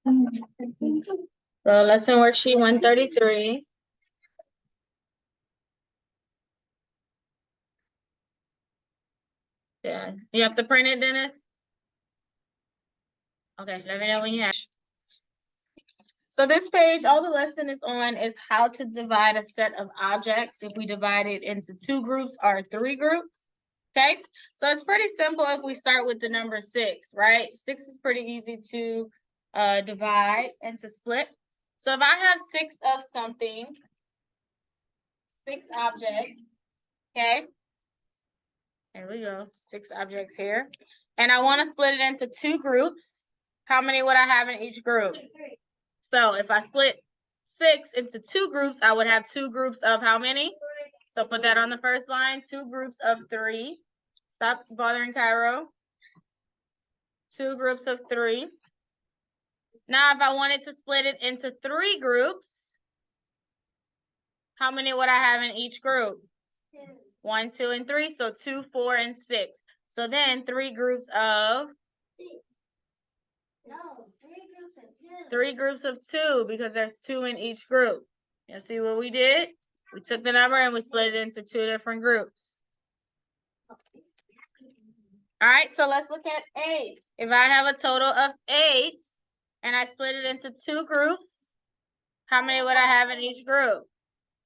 So lesson worksheet 133. Yeah. You have to print it, Dennis? Okay, let me know when you have. So this page, all the lesson is on is how to divide a set of objects if we divide it into 2 groups or 3 groups. Okay, so it's pretty simple if we start with the number 6, right? 6 is pretty easy to divide and to split. So if I have 6 of something, 6 objects, okay? There we go, 6 objects here. And I want to split it into 2 groups. How many would I have in each group? So if I split 6 into 2 groups, I would have 2 groups of how many? So put that on the first line, 2 groups of 3. Stop bothering Cairo. 2 groups of 3. Now, if I wanted to split it into 3 groups, how many would I have in each group? 1, 2, and 3. So 2, 4, and 6. So then 3 groups of? No, 3 groups of 2. 3 groups of 2 because there's 2 in each group. You see what we did? We took the number and we split it into 2 different groups. All right, so let's look at 8. If I have a total of 8 and I split it into 2 groups, how many would I have in each group?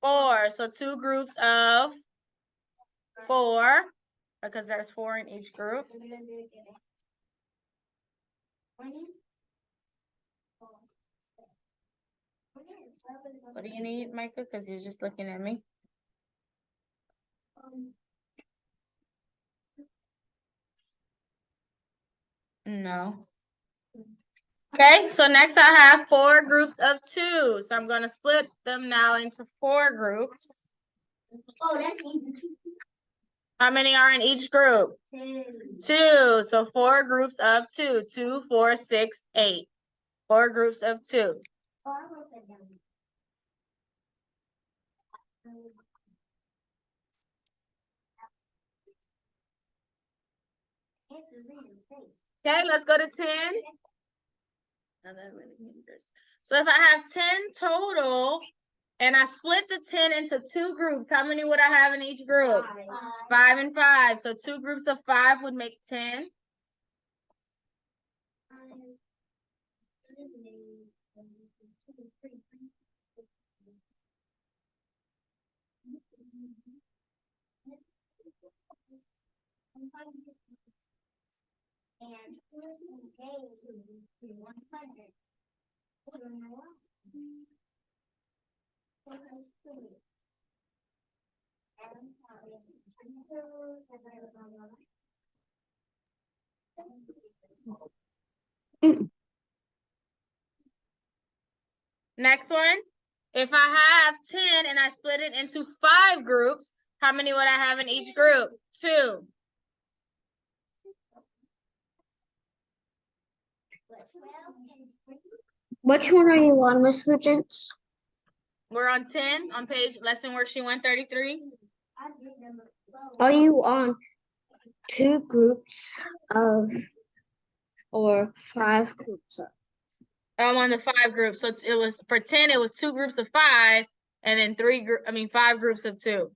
4. So 2 groups of 4, because there's 4 in each group. What do you need, Micah? Because you're just looking at me. No. Okay, so next I have 4 groups of 2. So I'm going to split them now into 4 groups. Oh, that's easy. How many are in each group? 2. So 4 groups of 2. 2, 4, 6, 8. 4 groups of 2. Okay, let's go to 10. So if I have 10 total and I split the 10 into 2 groups, how many would I have in each group? 5 and 5. So 2 groups of 5 would make 10. Next one. If I have 10 and I split it into 5 groups, how many would I have in each group? 2. Which one are you on, Miss Hutchins? We're on 10 on page lesson worksheet 133. Are you on 2 groups of or 5 groups of? I'm on the 5 groups. So it was for 10, it was 2 groups of 5 and then 5 groups of 2.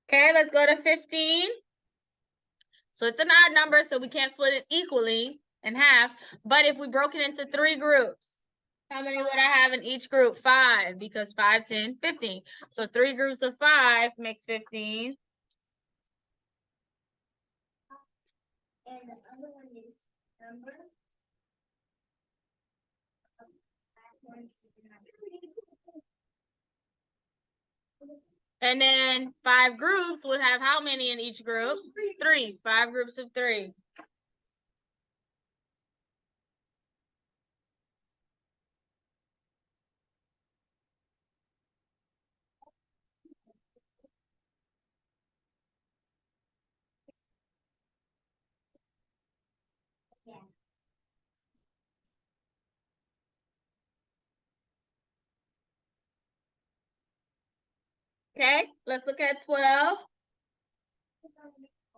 Okay, let's go to 15. So it's an odd number, so we can't split it equally in half. But if we broke it into 3 groups, how many would I have in each group? 5, because 5, 10, 15. So 3 groups of 5 makes 15. And the other one is number. And then 5 groups would have how many in each group? 3. 5 groups of 3. Okay, let's look at 12.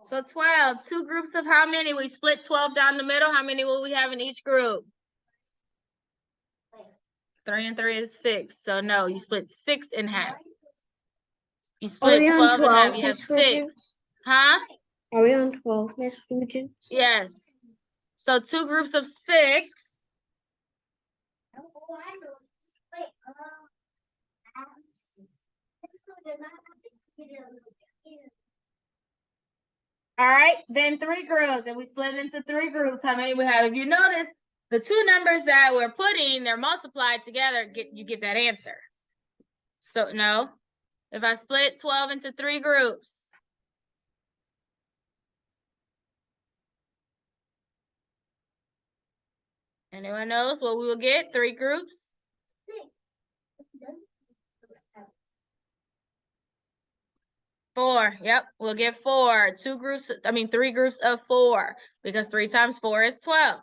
So 12, two groups of how many? We split 12 down the middle. How many will we have in each group? 3 and 3 is 6. So no, you split 6 in half. You Are split we 12 on in half. 12, You have Miss 6. Fugents? Huh? Are we on 12, Miss Fugents? Yes. So two groups of 6. All right, then 3 groups, and we split into 3 groups. How many we have? If you notice, the two numbers that we're putting, they're multiplied together, you get that answer. So no, if I split 12 into 3 groups, anyone knows what we will get? 3 groups? 4. Yep, we'll get 4. 3 groups of 4, because 3 times 4 is 12.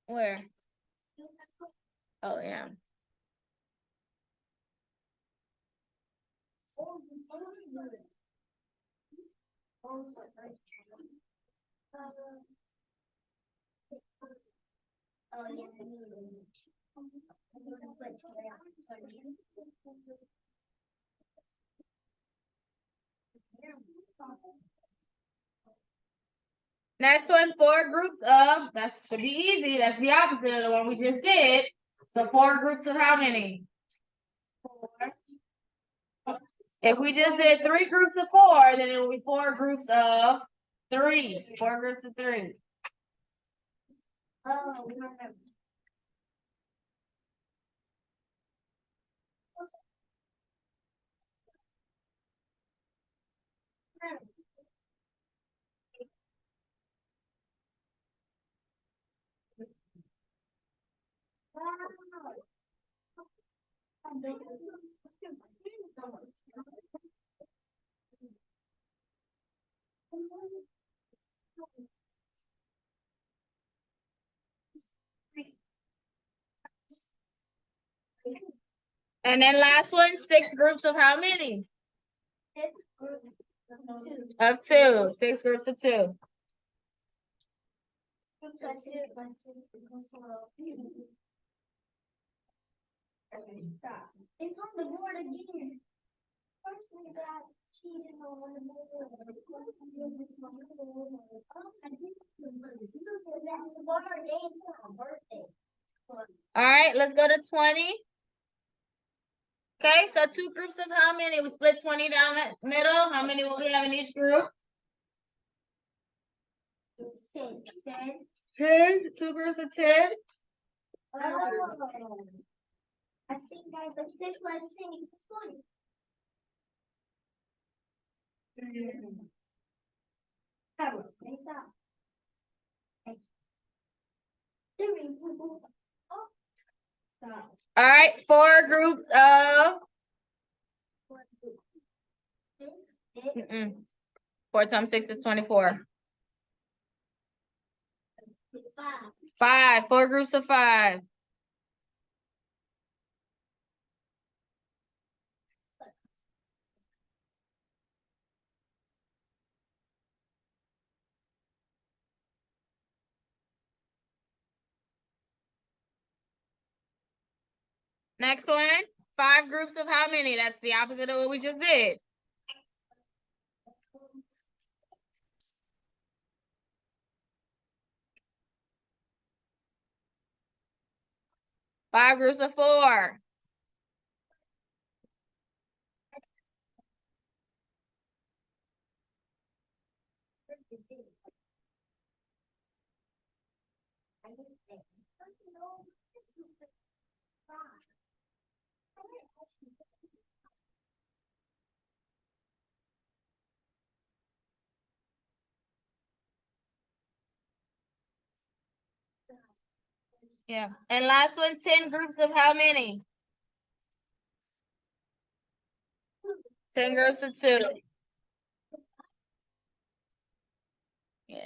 Where? Oh, yeah. Next one, 4 groups of, that should be easy. That's the opposite of the one we just did. So 4 groups of how many? 4. If we just did 3 groups of 4, then it will be 4 groups of 3. 4 groups of 3. And then last one, 6 groups of how many? Of 2. 6 groups of 2. It's on the board again. First we got cheating on the board. That's one more day until my birthday. All right, let's go to 20. Okay, so 2 groups of how many? We split 20 down the middle. How many will we have in each group? 10. 10. 2 groups of 10. Oh. I think I have 6 plus 10 equals 20. Cover. Face up. Oh. Stop. All right, 4 groups of 4 times 6 is 24. 5. 4 groups of 5. Next one, 5 groups of how many? That's the opposite of what we just did. 5 groups of 4. Yeah. And last one, 10 groups of how many? 10 groups of 2. Yeah.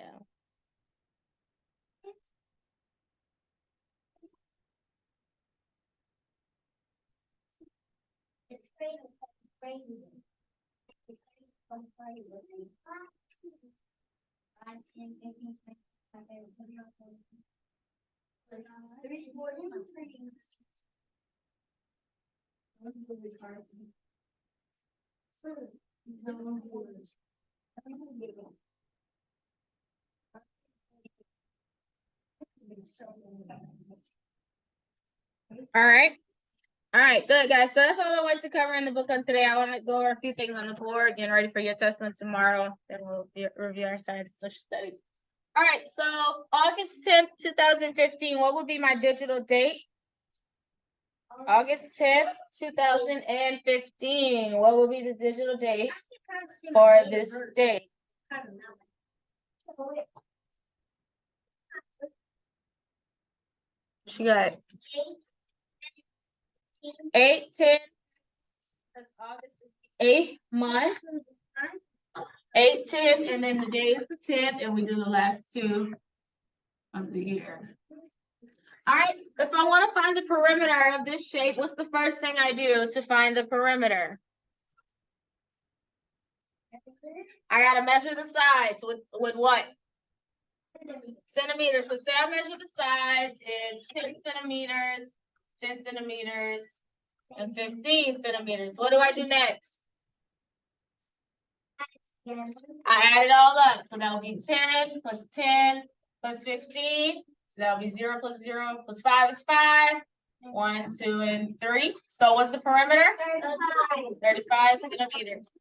All right, good guys. So that's all I want to cover in the book on today. I want to go over a few things on the board, getting ready for your assessment tomorrow. Then we'll review our science and social studies. All right, so August 10th, 2015, what would be my digital date? August 10th, 2015. What will be the digital date for this date? She got 8/10. Because August is the 8th month. 8/10, and then the day is the 10th, and we do the last two of the year. All right, if I want to find the perimeter of this shape, what's the first thing I do to find the perimeter? I gotta measure the sides with what? Centimeters. So say I measure the sides is 10 centimeters, 10 centimeters, and 15 centimeters. What do I do next? I add it all up. So that will be 10 plus 10 plus 15. So that will be 0 plus 0 plus 5 is 5. 1, 2, and 3. So what's the perimeter? 35 centimeters.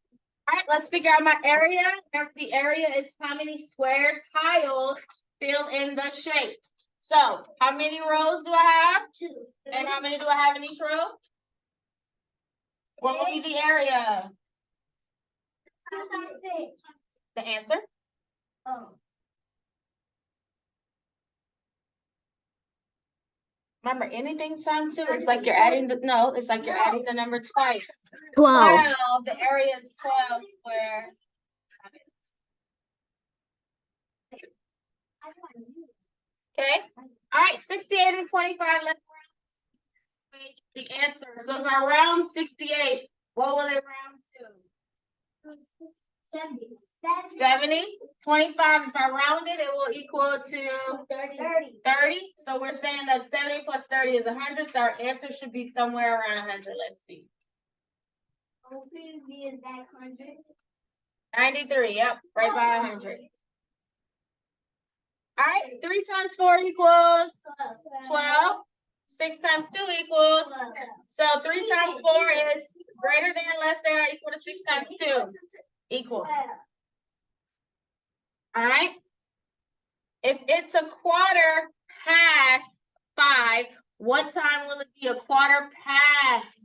All right, let's figure out my area. If the area is how many square tiles fill in the shape. So how many rows do I have? 2. And how many do I have in each row? What will be the area? The answer? Oh. Remember, anything times 2, it's like you're adding it's like you're adding the number twice. 12. 12, the area is 12 square. Okay, all right, 68 and 25, let's round the answer. So if I round 68, what will it round to? 70. 70, 25, if I round it, it will equal to 30. So we're saying that 70 plus 30 is 100, so our answer should be somewhere around 100, let's see. Hopefully the exact 100. 93, yep, right by 100. All right, 3 times 4 equals 12. 6 times 2 equals. So 3 times 4 is greater than, less than, or equal to 6 times 2. Equal. All right. If it's a quarter past 5, what time will it be a quarter past?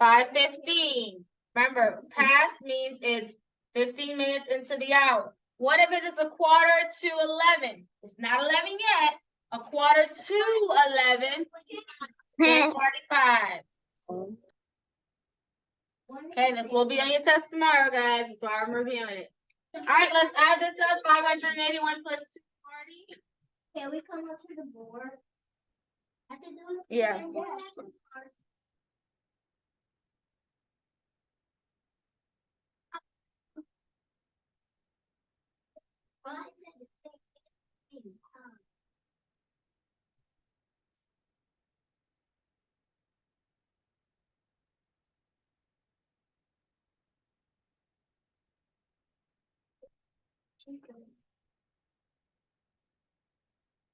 5:15. Remember, past means it's 15 minutes into the hour. What if it is a quarter to 11? It's not 11 yet. A quarter to 11 is 45. Okay, this will be on your test tomorrow, guys. That's why I'm reviewing it. All right, let's add this up. 581 plus 240. Can we come up to the board? I have to do it. Yeah.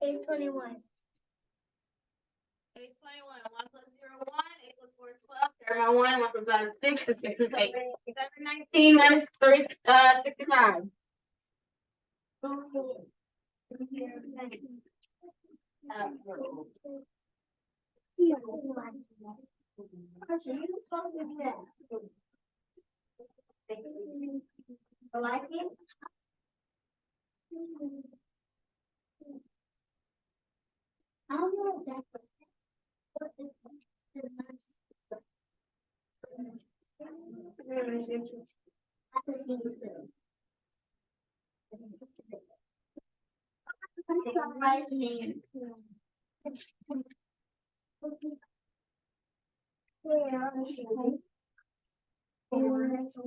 Eight 21. 821. 1 plus 0, 1. 8 plus 4 is 12. Carry on 1. 1 plus 5 is 6. 6 is 8. 719 minus 3, 65. I like it. I don't know if that's I can see this good. Right hand. Yeah, Okay,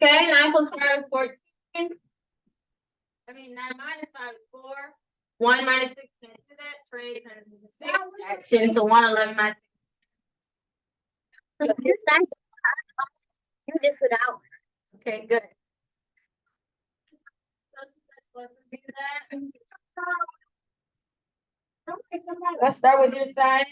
9 plus 5 is 14. I mean, 9 minus 5 is 4. 1 minus 6 can't do that. Trey turns into 6. Add 10 to 1, 11 minus Do this without. Okay, good. Let's start with your side.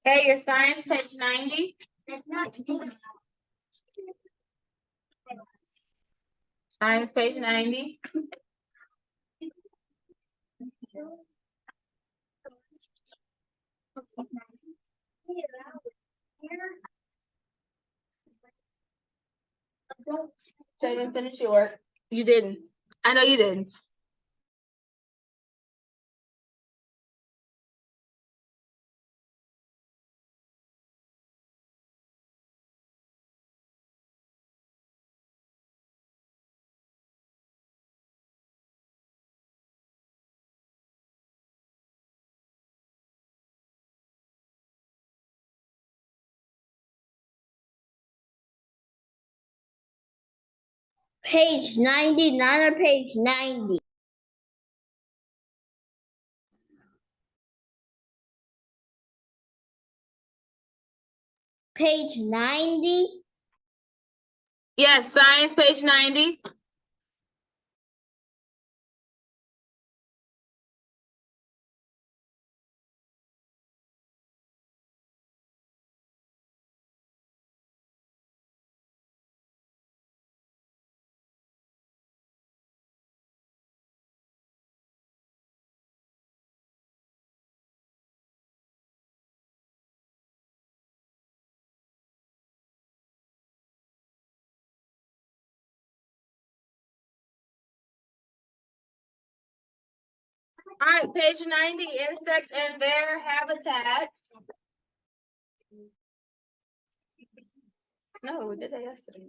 Okay, your science, page 90. Science, page 90. Seven, finish your work. You didn't. I know you didn't. Page 99 or page 90? Page 90? Yes, science, page 90. All right, page 90, insects and their habitats. No, we did that yesterday.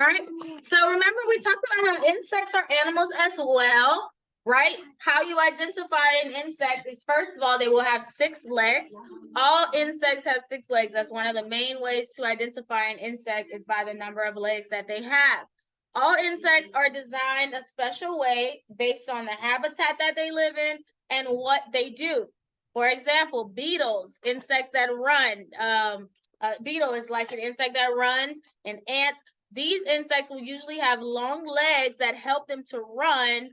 All right, so remember we talked about how insects are animals as well, right? How you identify an insect is, first of all, they will have 6 legs. All insects have 6 legs. That's one of the main ways to identify an insect is by the number of legs that they have. All insects are designed a special way based on the habitat that they live in and what they do. For example, beetles, insects that run. A beetle is like an insect that runs, and ants. These insects will usually have long legs that help them to run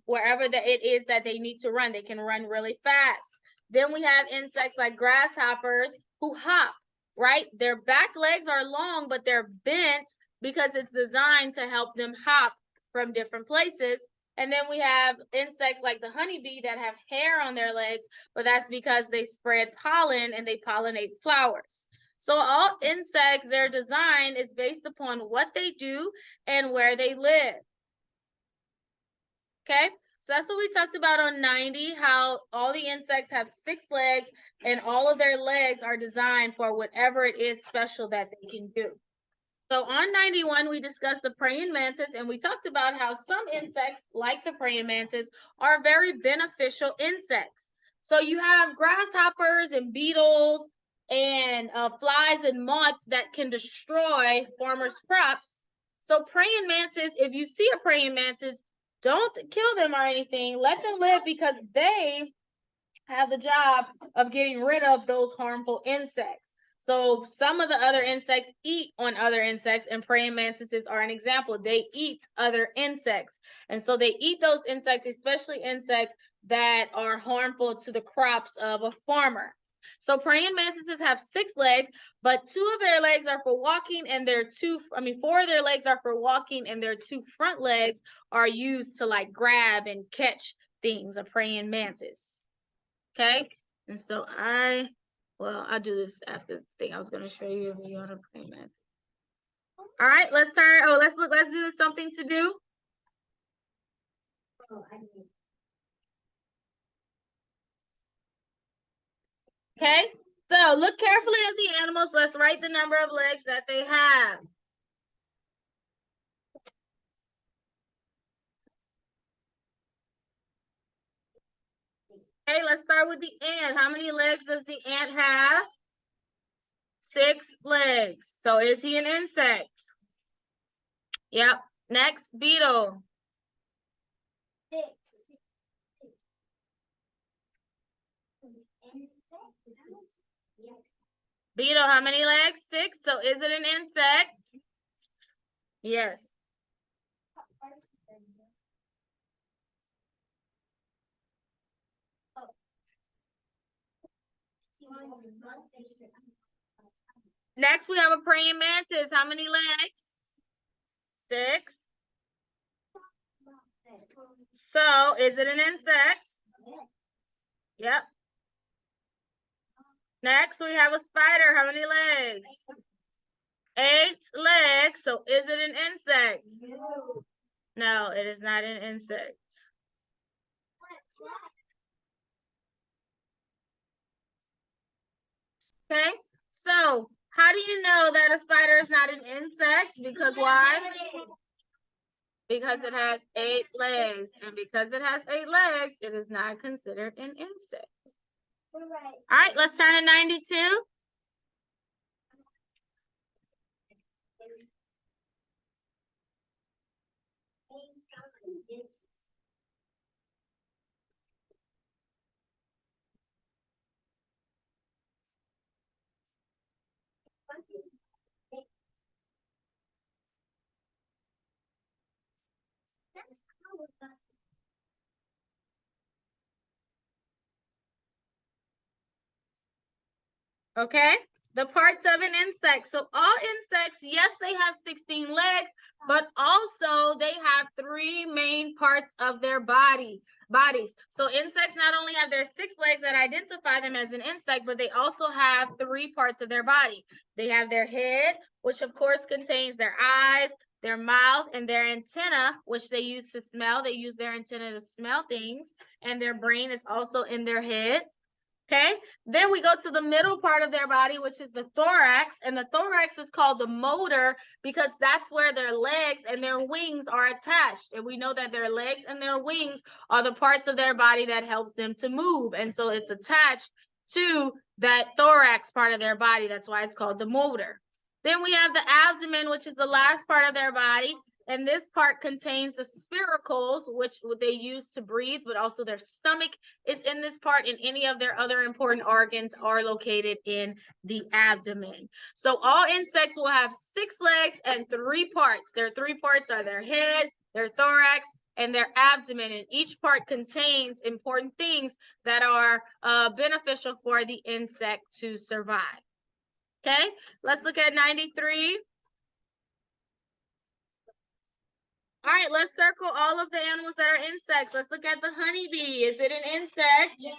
wherever it is that they need to run. They can run really fast. Then we have insects like grasshoppers who hop, right? Their back legs are long, but they're bent because it's designed to help them hop from different places. And then we have insects like the honeybee that have hair on their legs, but that's because they spread pollen and they pollinate flowers. So all insects, their design is based upon what they do and where they live. Okay, so that's what we talked about on 90, how all the insects have 6 legs and all of their legs are designed for whatever it is special that they can do. So on 91, we discussed the praying mantis, and we talked about how some insects, like the praying mantis, are very beneficial insects. So you have grasshoppers and beetles and flies and moths that can destroy farmers' crops. So praying mantis, if you see a praying mantis, don't kill them or anything. Let them live because they have the job of getting rid of those harmful insects. So some of the other insects eat on other insects, and praying mantises are an example. They eat other insects. And so they eat those insects, especially insects that are harmful to the crops of a farmer. So praying mantises have 6 legs, but 2 of their legs are for walking, and 4 of their legs are for walking, and their 2 front legs are used to like grab and catch things, a praying mantis. Okay, and so I'll do this after the thing. I was gonna show you a video on a praying mantis. All right, let's do this something to do. Okay, so look carefully at the animals. Let's write the number of legs that they have. Okay, let's start with the ant. How many legs does the ant have? 6 legs. So is he an insect? Yep. Next, beetle. Beetle, how many legs? 6. So is it an insect? Yes. Next, we have a praying mantis. How many legs? 6. So is it an insect? Yep. Next, we have a spider. How many legs? 8 legs. So is it an insect? No, it is not an insect. Okay, so how do you know that a spider is not an insect? Because why? Because it has 8 legs. And because it has 8 legs, it is not considered an insect. All right, let's turn to 92. Okay, the parts of an insect. So all insects, yes, they have 16 legs, but also they have 3 main parts of their bodies. So insects not only have their 6 legs that identify them as an insect, but they also have 3 parts of their body. They have their head, which of course contains their eyes, their mouth, and their antenna, which they use to smell. They use their antenna to smell things, and their brain is also in their head. Okay, then we go to the middle part of their body, which is the thorax, and the thorax is called the motor because that's where their legs and their wings are attached. And we know that their legs and their wings are the parts of their body that helps them to move. And so it's attached to that thorax part of their body. That's why it's called the motor. Then we have the abdomen, which is the last part of their body. And this part contains the spiracles, which they use to breathe, but also their stomach is in this part, and any of their other important organs are located in the abdomen. So all insects will have 6 legs and 3 parts. Their 3 parts are their head, their thorax, and their abdomen, and each part contains important things that are beneficial for the insect to survive. Okay, let's look at 93. All right, let's circle all of the animals that are insects. Let's look at the honeybee. Is it an insect? Yeah.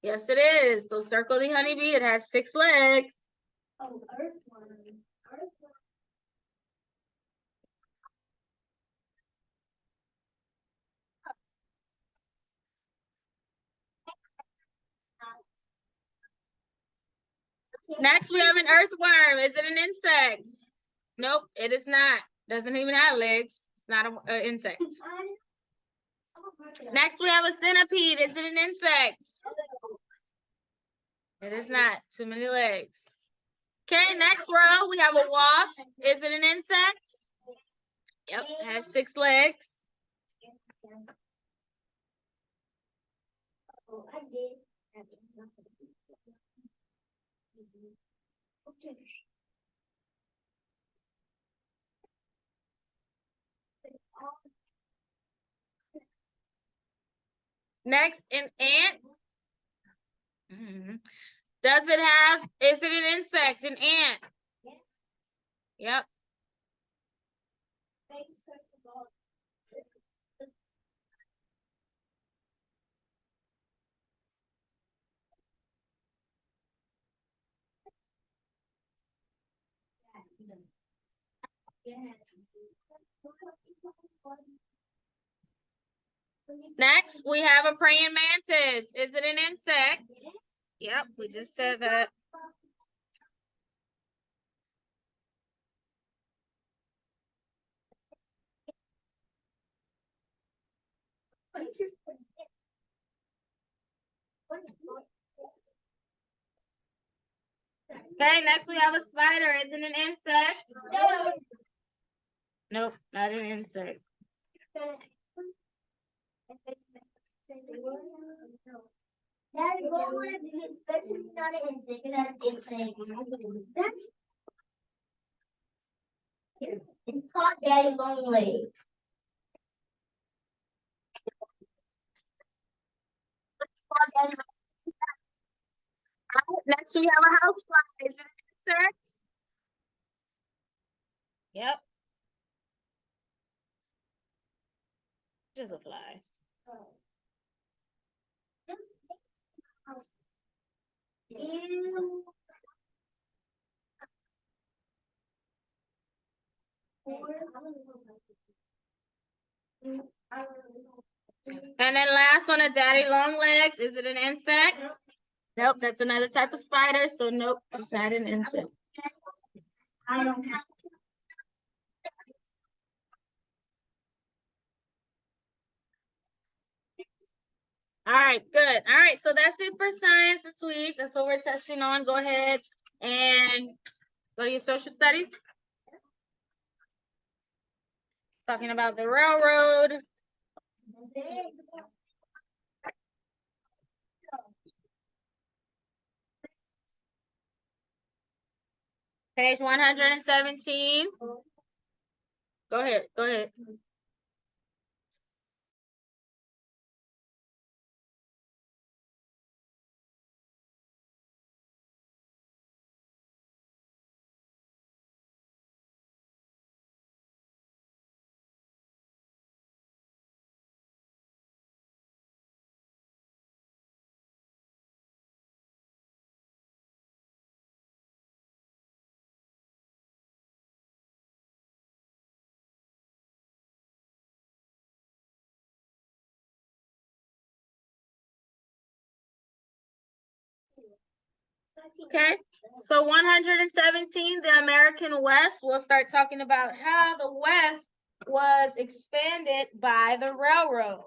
Yes, it is. So circle the honeybee. It has 6 legs. Oh, earthworm. Next, we have an earthworm. Is it an insect? Nope, it is not. Doesn't even have legs. It's not an insect. Next, we have a centipede. Is it an insect? It is not. Too many legs. Okay, next row, we have a wasp. Is it an insect? Yep, it has 6 legs. Next, an ant. Mhm. Does it have, is it an insect, an ant? Yep. Next, we have a praying mantis. Is it an insect? Yep, we just said that. Okay, next we have a spider. Is it an insect? Nope, not an insect. Daddy, what would it be? Especially not an insect, that's it's called Daddy Long Legs. Next we have a housefly. Is it an insect? Yep. Just a fly. Ew. And then last one, a daddy long legs. Is it an insect? Nope, that's another type of spider. So nope, it's not an insect. I don't have. All right, good. All right, so that's it for science this week. That's what we're testing on. Go ahead and go to your social studies. Talking about the railroad. Page 117. Go ahead, go ahead. Okay, so 117, the American West. We'll start talking about how the West was expanded by the railroad.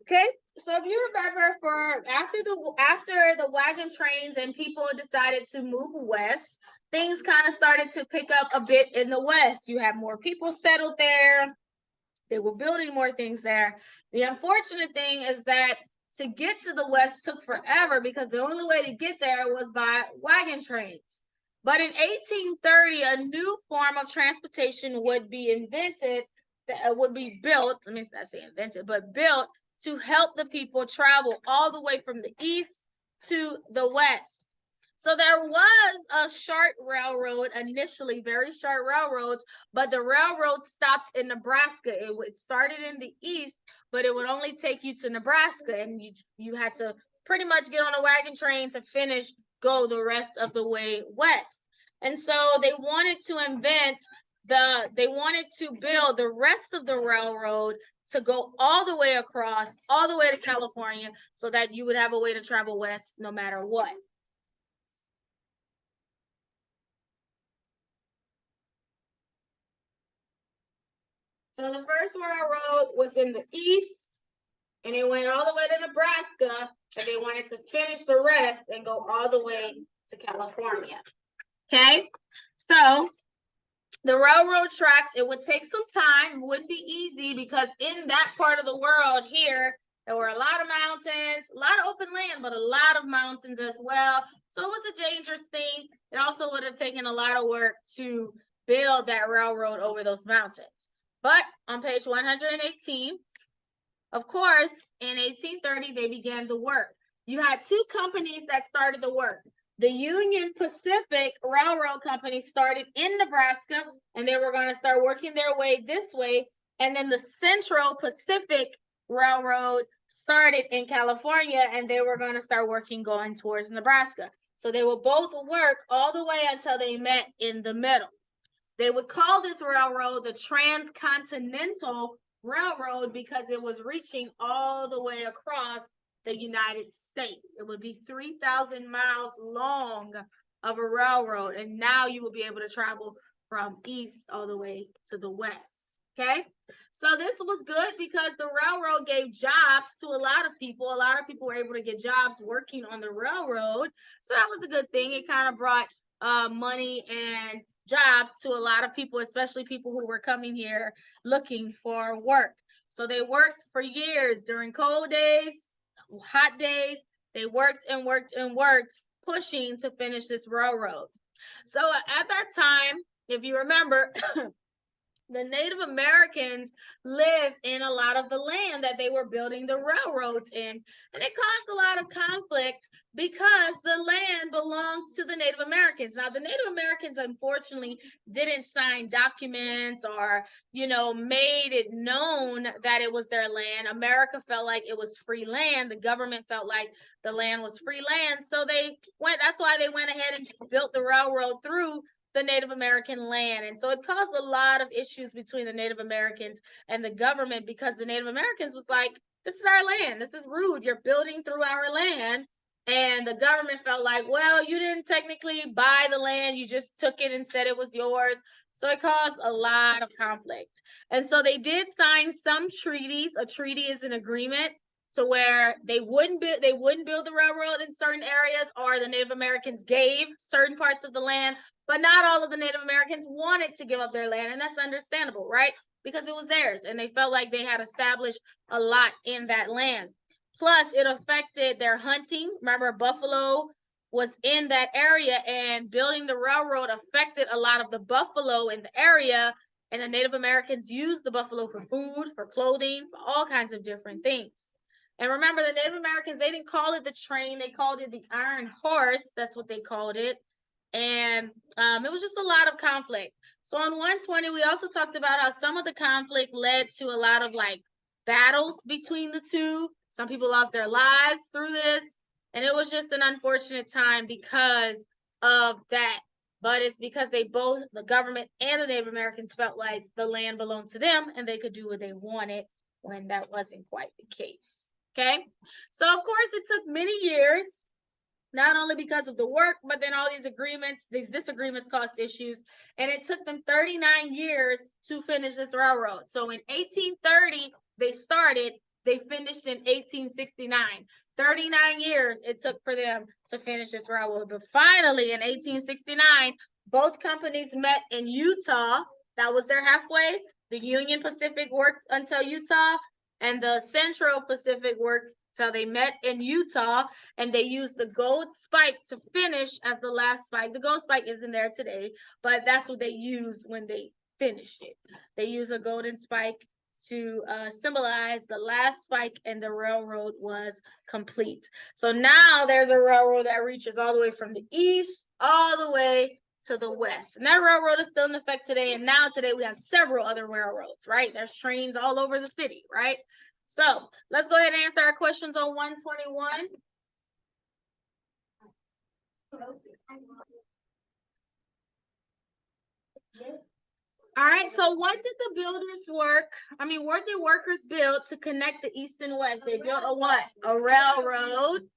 Okay, so if you remember, for after the wagon trains and people decided to move west, things kind of started to pick up a bit in the West. You have more people settled there. They were building more things there. The unfortunate thing is that to get to the West took forever because the only way to get there was by wagon trains. But in 1830, a new form of transportation would be invented, that would be built. Let me not say invented, but built to help the people travel all the way from the east to the west. So there was a short railroad initially, very short railroads, but the railroad stopped in Nebraska. It started in the east, but it would only take you to Nebraska, and you had to pretty much get on a wagon train to go the rest of the way west. And so they wanted to build the rest of the railroad to go all the way across, all the way to California, so that you would have a way to travel west no matter what. So the first railroad was in the east, and it went all the way to Nebraska, and they wanted to finish the rest and go all the way to California. Okay, so the railroad tracks, it would take some time, it wouldn't be easy because in that part of the world here, there were a lot of mountains, a lot of open land, but a lot of mountains as well. So it was a dangerous thing. It also would have taken a lot of work to build that railroad over those mountains. But on page 118, of course, in 1830, they began the work. You had two companies that started the work. The Union Pacific Railroad Company started in Nebraska, and they were going to start working their way this way. And then the Central Pacific Railroad started in California, and they were going to start working going towards Nebraska. So they would both work all the way until they met in the middle. They would call this railroad the Transcontinental Railroad because it was reaching all the way across the United States. It would be 3,000 miles long of a railroad, and now you will be able to travel from east all the way to the west. Okay, so this was good because the railroad gave jobs to a lot of people. A lot of people were able to get jobs working on the railroad, so that was a good thing. It kind of brought money and jobs to a lot of people, especially people who were coming here looking for work. So they worked for years during cold days, hot days. They worked and worked and worked, pushing to finish this railroad. So at that time, if you remember, the Native Americans lived in a lot of the land that they were building the railroads in. And it caused a lot of conflict because the land belonged to the Native Americans. Now, the Native Americans, unfortunately, didn't sign documents or, made it known that it was their land. America felt like it was free land. The government felt like the land was free land. So that's why they went ahead and just built the railroad through the Native American land. And so it caused a lot of issues between the Native Americans and the government because the Native Americans was like, this is our land. This is rude. You're building through our land. And the government felt like, well, you didn't technically buy the land. You just took it and said it was yours. So it caused a lot of conflict. And so they did sign some treaties. A treaty is an agreement to where they wouldn't build the railroad in certain areas, or the Native Americans gave certain parts of the land, but not all of the Native Americans wanted to give up their land, and that's understandable, right? Because it was theirs, and they felt like they had established a lot in that land. Plus, it affected their hunting. Remember, buffalo was in that area, and building the railroad affected a lot of the buffalo in the area, and the Native Americans used the buffalo for food, for clothing, for all kinds of different things. And remember, the Native Americans, they didn't call it the train, they called it the iron horse. That's what they called it. And it was just a lot of conflict. So on 120, we also talked about how some of the conflict led to a lot of battles between the two. Some people lost their lives through this. And it was just an unfortunate time because of that. But it's because the government and the Native Americans felt like the land belonged to them and they could do what they wanted, when that wasn't quite the case. Okay, so of course it took many years, not only because of the work, but then all these disagreements caused issues, and it took them 39 years to finish this railroad. So in 1830 they started, they finished in 1869. 39 years it took for them to finish this railroad, but finally in 1869 both companies met in Utah. That was their halfway. The Union Pacific worked until Utah, and the Central Pacific worked till they met in Utah, and they used the gold spike to finish as the last spike. The gold spike isn't there today, but that's what they used when they finished it. They used a golden spike to symbolize the last spike, and the railroad was complete. So now there's a railroad that reaches all the way from the east all the way to the west, and that railroad is still in effect today. And now today we have several other railroads, right? There's trains all over the city, right? So let's go ahead and answer our questions on 121. All right, so what did the workers build to connect the east and west? They built a what? A railroad.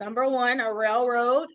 Number one, a railroad.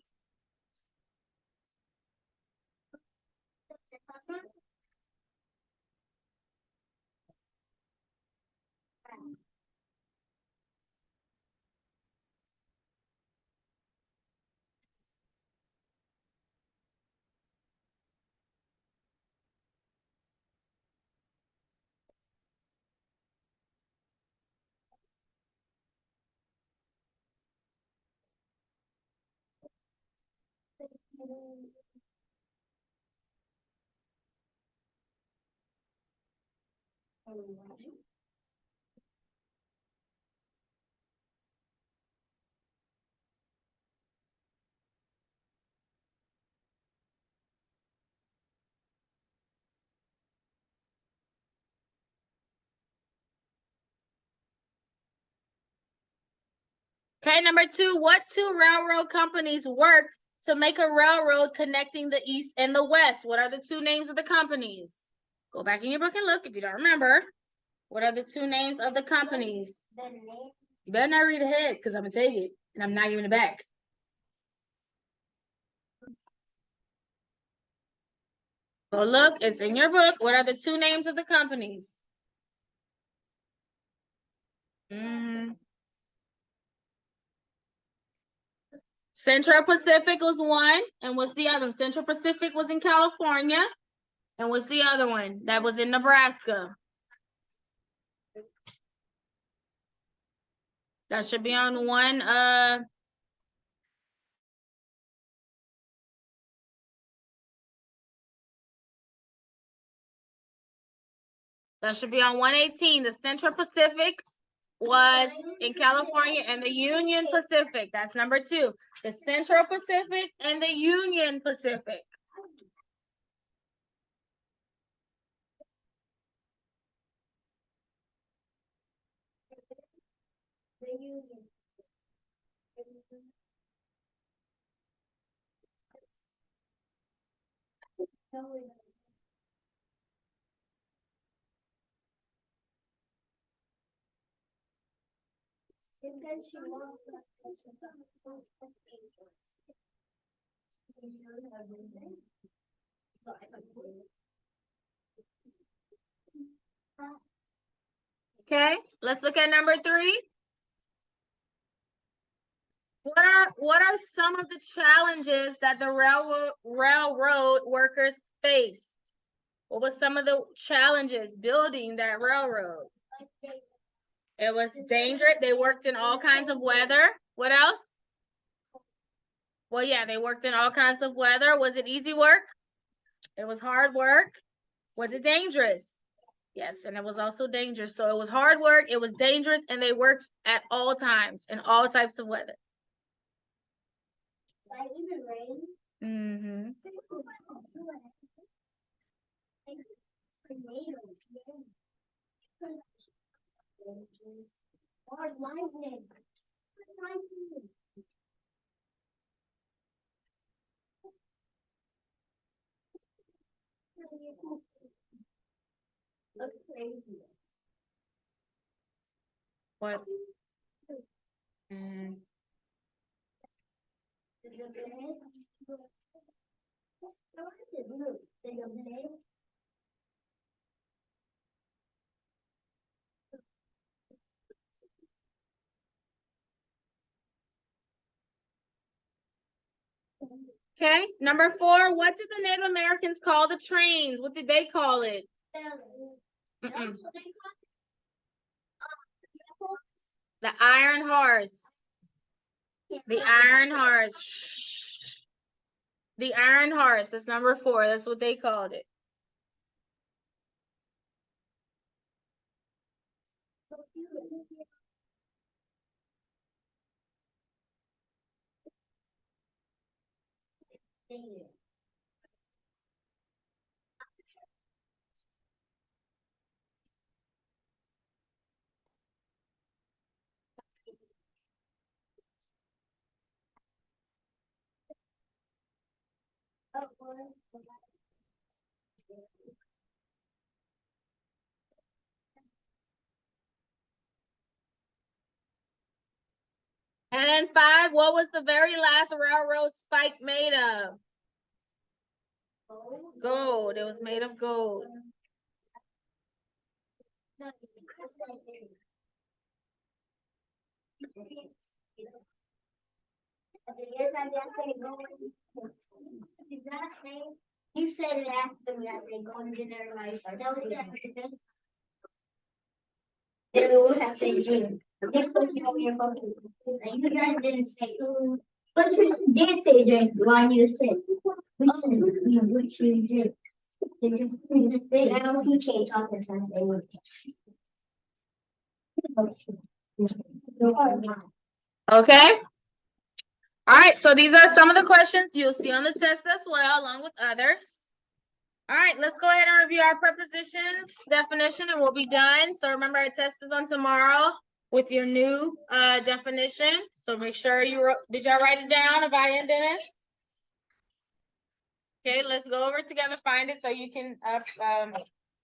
Okay, number 2, what 2 railroad companies worked to make a railroad connecting the East and the West? What are the 2 names of the companies? Go back in your book and look if you don't remember. What are the 2 names of the companies? You better not read ahead because I'm going to take it and I'm not giving it back. Go look, it's in your book. What are the 2 names of the companies? Central Pacific was one, and what's the other one? Central Pacific was in California, and what's the other one? That was in Nebraska. That should be on one, that should be on 118. The Central Pacific was in California, and the Union Pacific, that's number 2. The Central Pacific and the Union Pacific. Okay, let's look at number 3. What are some of the challenges that the railroad workers faced? What was some of the challenges building that railroad? It was dangerous. They worked in all kinds of weather. What else? Well, yeah, they worked in all kinds of weather. Was it easy work? It was hard work. Was it dangerous? Yes, and it was also dangerous. So it was hard work, it was dangerous, and they worked at all times in all types of weather. Mm-hmm. What? Mm. Okay, number 4, what did the Native Americans call the trains? What did they call it? Mm-mm. The iron horse. The iron horse. Shh. The iron horse, that's number 4. That's what they called it. And then 5, what was the very last railroad spike made of? Gold. It was made of gold. You said it after me. I said, go and get everybody. Then we would have said June. You put it over your phone. You guys didn't say. But you did say June. Why you said? Which you said. Now he can't talk and sense they would. Okay. All right, so these are some of the questions you'll see on the test as well, along with others. All right, let's go ahead and review our prepositions definition and we'll be done. So remember our test is on tomorrow with your new definition. So make sure you wrote, did y'all write it down, Avaya and Dennis? Okay, let's go over it together, find it so you can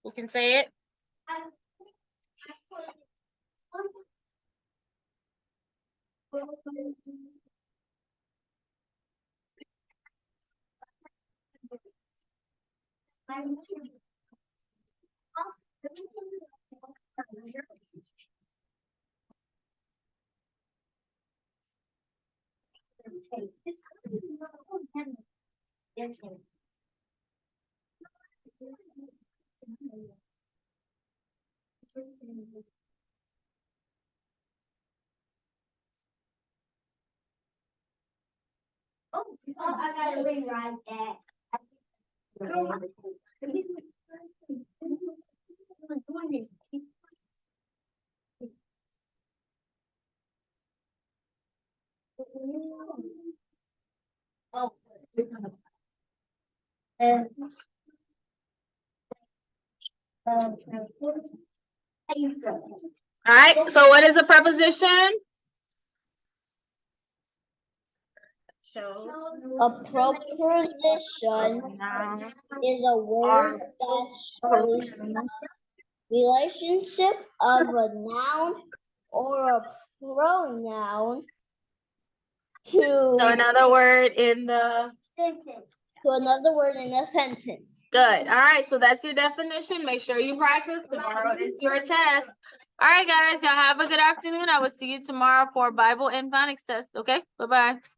we can say it. Oh, I gotta rewrite that. Oh. All right, so what is a preposition? Show. A preposition is a word that shows relationship of a noun or a pronoun So to another word in the Sentence. another word in a sentence. good. All right, so that's your definition. Make sure you practice tomorrow. It's your test. All right, guys, y'all have a good afternoon. I will see you tomorrow for Bible and phonics test. Okay, bye-bye.